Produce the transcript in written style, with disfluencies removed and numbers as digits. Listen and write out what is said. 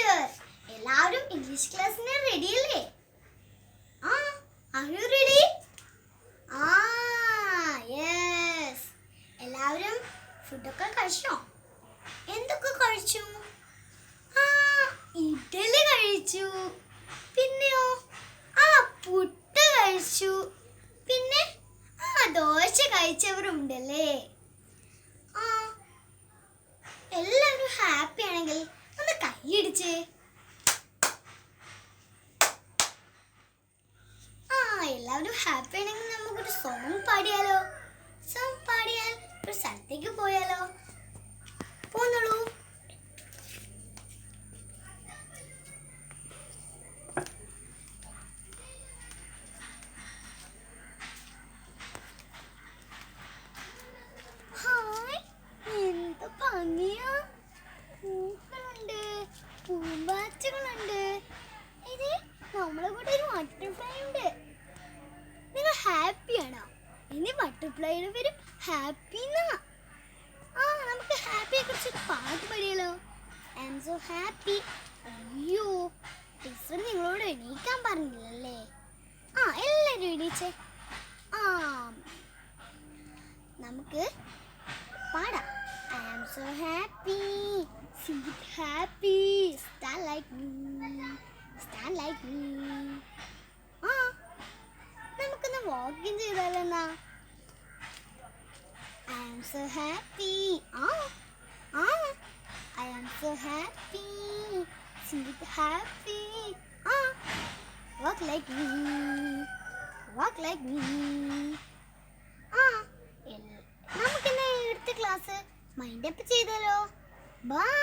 Teacher. എല്ലാവരും English ക്ലാസ്സിന് ready അല്ലേ? Are you ready? Yes. എല്ലാവരും ഫുഡൊക്കെ കഴിച്ചോ? എന്തൊക്കെ കഴിച്ചു? ഇഡ്ഡലി കഴിച്ചു. പിന്നെയോ? പുട്ട് കഴിച്ചു. പിന്നെ ദോശ കഴിച്ചവരുണ്ടല്ലേ? എല്ലാവരും ഹാപ്പി ആണെങ്കിൽ ഒന്ന് കൈയടിച്ചേ. എല്ലാവരും ഹാപ്പി ആണെങ്കിൽ നമുക്കൊരു സോങ് പാടിയാലോ? സോങ് പാടിയാൽ ഒരു സ്ഥലത്തേക്ക് പോയാലോ? പോന്നോളൂ. ഹായ്, എന്ത് ഭംഗിയാ! പൂക്കളുണ്ട്, പൂമ്പാറ്റകളുണ്ട്. ഇത് നമ്മളെ കൂടെ ഒരു ബട്ടർഫ്ലൈ ഉണ്ട്. നിങ്ങൾ ഹാപ്പിയാണോ? ഇനി ബട്ടർഫ്ലൈയുടെ പേര് ഹാപ്പി എന്നാ. നമുക്ക് ഹാപ്പിയെ കുറിച്ച് പാട്ട് പാടിയാലോ? I am so happy. അയ്യോ, ടീച്ചർ നിങ്ങളോട് എണീക്കാൻ പറഞ്ഞില്ലല്ലേ? എല്ലാവരും എണീച്ചേ. നമുക്ക് പാടാം. I am so happy. Sing it happy. Stand like me. Stand like me. നമുക്കൊന്ന് walking ചെയ്താലെന്നാ? I am so happy. I am so happy. Sing it happy. Walk like me. Walk like me. നമുക്കിന്ന് അടുത്ത class mind up ചെയ്താലോ? By.